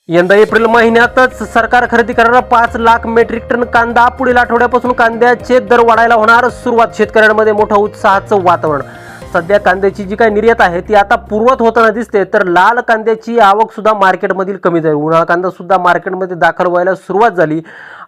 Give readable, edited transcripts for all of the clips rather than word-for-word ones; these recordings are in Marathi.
यंदा एप्रिल महिन्यातच सरकार खरेदी करणार 5 लाख मेट्रिक टन कांदा. पुढील आठवड्यापासून कांद्याचे दर वाढायला होणार सुरुवात. शेतकऱ्यांमध्ये मोठं उत्साहाचं वातावरण. सध्या कांद्याची जी काही निर्यात आहे ती आता पूर्वत होताना दिसते, तर लाल कांद्याची आवक सुद्धा मार्केटमधील कमी झाली. उन्हाळा कांदा सुद्धा मार्केटमध्ये दाखल व्हायला सुरुवात झाली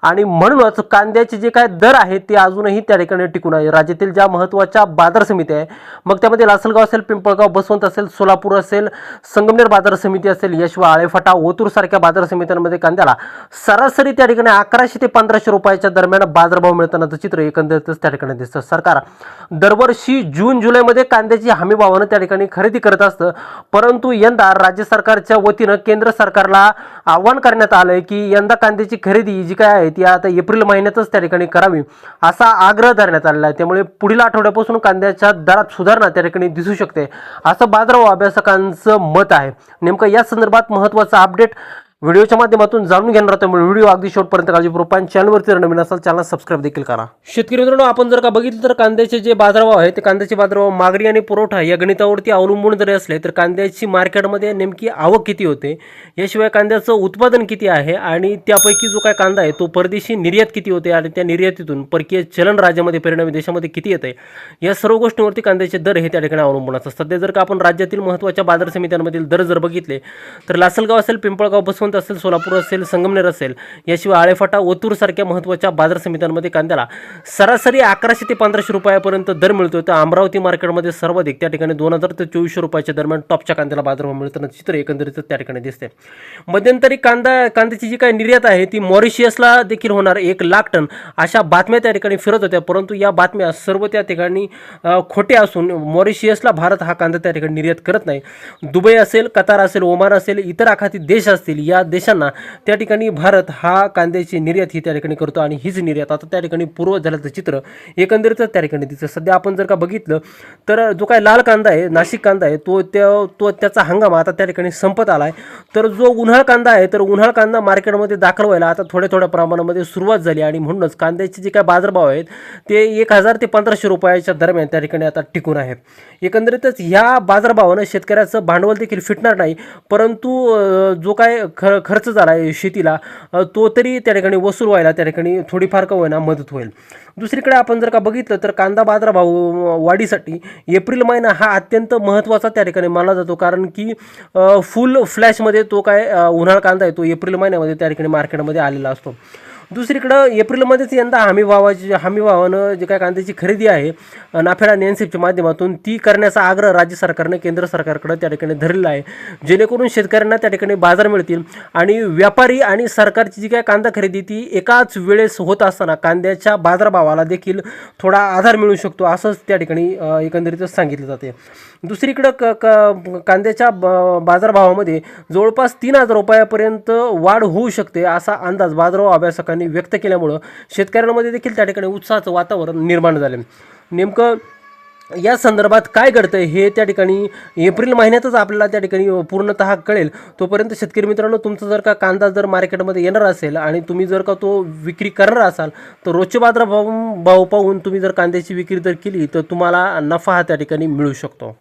आणि म्हणूनच कांद्याचे जे काय दर आहेत ते अजूनही त्या ठिकाणी टिकून आहे. राज्यातील ज्या महत्त्वाच्या बाजार समिती आहे, मग त्यामध्ये लासलगाव असेल, पिंपळगाव, बसवंत असेल, सोलापूर असेल, संगमनेर बाजार समिती असेल, यशवा, आळेफाटा, ओतूर सारख्या बाजार समित्यांमध्ये कांद्याला सरासरी त्या ठिकाणी 1100 ते 1500 रुपयाच्या दरम्यान बाजारभाव मिळतानाचं चित्र एकंदरीतच त्या ठिकाणी दिसतं. सरकार दरवर्षी जून जुलैमध्ये कांद्याची हमी भावानं त्या ठिकाणी खरेदी करत असतं, परंतु यंदा राज्य सरकारच्या वतीनं केंद्र सरकारला आवाहन करण्यात आलंय की यंदा कांद्याची खरेदी जी काय आहे ती आता एप्रिल महिन्यातच त्या ठिकाणी करावी असा आग्रह धरण्यात आलेला आहे. त्यामुळे पुढील आठवड्यापासून कांद्याच्या दरात सुधारणा त्या ठिकाणी दिसू शकते असं बाजारभाव अभ्यासकांचं मत आहे. नेमकं या संदर्भात महत्त्वाचा अपडेट व्हिडिओच्या माध्यमातून जाणून घेणार आहोत, त्यामुळे व्हिडिओ अगदी शेवटपर्यंत काळजीपूर्वक आणि चॅनलवरती नवीन असाल चॅनल सबस्क्राईब देखील करा. शेतकरी मित्रांनो, आपण जर का बघितलं तर कांद्याचे जे बाजारभाव आहे ते कांद्याचे बाजारभाव मागणी आणि पुरवठा या गणितावरती अवलंबून जरी असले तर कांद्याची मार्केटमध्ये नेमकी आवक किती होते, याशिवाय कांद्याचं उत्पादन किती आहे आणि त्यापैकी जो काय कांदा आहे तो परदेशी निर्यात किती होते आणि त्या निर्यातीतून परकीय चलन राज्यामध्ये परिणामी देशामध्ये किती येते, या सर्व गोष्टींवरती कांद्याचे दर हे त्या ठिकाणी अवलंबून असतात. सध्या जर का आपण राज्यातील महत्त्वाच्या बाजार समित्यांमधील दर जर बघितले तर लासलगाव असेल, पिंपळगाव, बसवंत असेल, सोलापूर असेल, संगमनेर असेल, याशिवाय आळेफाटा, ओतूर सारख्या महत्त्वाच्या बाजार समित्यांमध्ये कांद्याला सरासरी 1100 ते 1500 रुपयापर्यंत दर मिळतो. तर अमरावती मार्केटमध्ये सर्वाधिक त्या ठिकाणी 2000 ते 2400 रुपयाच्या दरम्यान टॉपच्या कांद्याला बाजारभाव मिळताना चित्र एकंदरीत त्या ठिकाणी दिसते. मध्यंतरी कांद्याची जी काही निर्यात आहे ती मॉरिशियसला देखील होणार 1 लाख टन अशा बातम्या त्या ठिकाणी फिरत होत्या, परंतु या बातम्या सर्व त्या ठिकाणी खोटे असून मॉरिशियसला भारत हा कांदा त्या ठिकाणी निर्यात करत नाही. दुबई असेल, कतार असेल, ओमान असेल, इतर आखाती देश असतील, या देशांना त्या ठिकाणी भारत हा कांद्याची निर्यात ही त्या ठिकाणी करतो आणि हीच निर्यात आता त्या ठिकाणी पूर्व झाल्याचं चित्र एकंदरीत त्या ठिकाणी दिसतं. सध्या आपण जर का बघितलं तर जो काय लाल कांदा आहे, नाशिक कांदा आहे, तो त्याचा हंगाम आता त्या ठिकाणी संपत आला आहे. तर जो उन्हाळ कांदा आहे, तर उन्हाळ कांदा मार्केटमध्ये दाखल व्हायला आता थोड्या प्रमाणामध्ये सुरुवात झाली आणि म्हणूनच कांद्याचे जे काय बाजारभाव आहेत ते 1000 ते 1500 रुपयाच्या दरम्यान त्या ठिकाणी आता टिकून आहेत. एकंदरीतच ह्या बाजारभावानं शेतकऱ्याचं भांडवल देखील फिटणार नाही, परंतु जो काय खर्च झाला आहे शेतीला तो तरी त्या ठिकाणी वसूल व्हायला त्या ठिकाणी थोडीफार का होईना मदत होईल. दुसरीकडे आपण जर का बघितलं तर कांदा बाजारभाव वाढीसाठी एप्रिल महिना हा अत्यंत महत्त्वाचा त्या ठिकाणी मानला जातो, कारण की फुल फ्लॅशमध्ये तो काय उन्हाळा कांदा आहे तो एप्रिल महिन्यामध्ये त्या ठिकाणी मार्केटमध्ये आलेला असतो. दुसरीकडं एप्रिलमध्येच यंदा हमी भावानं जे काय कांद्याची खरेदी आहे नाफेड आणि एनसीएफच्या माध्यमातून ती करण्याचा आग्रह राज्य सरकारने केंद्र सरकारकडे त्या ठिकाणी धरलेला आहे, जेणेकरून शेतकऱ्यांना त्या ठिकाणी बाजार मिळतील आणि व्यापारी आणि सरकारची जी काय कांदा खरेदी ती एकाच वेळेस होत असताना कांद्याच्या बाजारभावाला देखील थोडा आधार मिळू शकतो असंच त्या ठिकाणी एकंदरीतच सांगितलं जाते. दुसरीकडं कांद्याच्या बाजारभावामध्ये जवळपास 3000 रुपयापर्यंत वाढ होऊ शकते असा अंदाज बाजारभाव अभ्यासकांनी व्यक्त केल्यामुळं शेतकऱ्यांमध्ये देखील त्या ठिकाणी उत्साहाचं वातावरण निर्माण झाले. नेमकं या संदर्भात काय घडतंय हे त्या ठिकाणी एप्रिल महिन्यातच आपल्याला त्या ठिकाणी पूर्णतः कळेल. तोपर्यंत शेतकरी मित्रांनो, तुमचं जर का कांदा जर मार्केटमध्ये येणार असेल आणि तुम्ही जर का तो विक्री करणार असाल तर रोजचे बाजारभाव पाहून तुम्ही जर कांद्याची विक्री जर केली तर तुम्हाला नफा हा त्या ठिकाणी मिळू शकतो.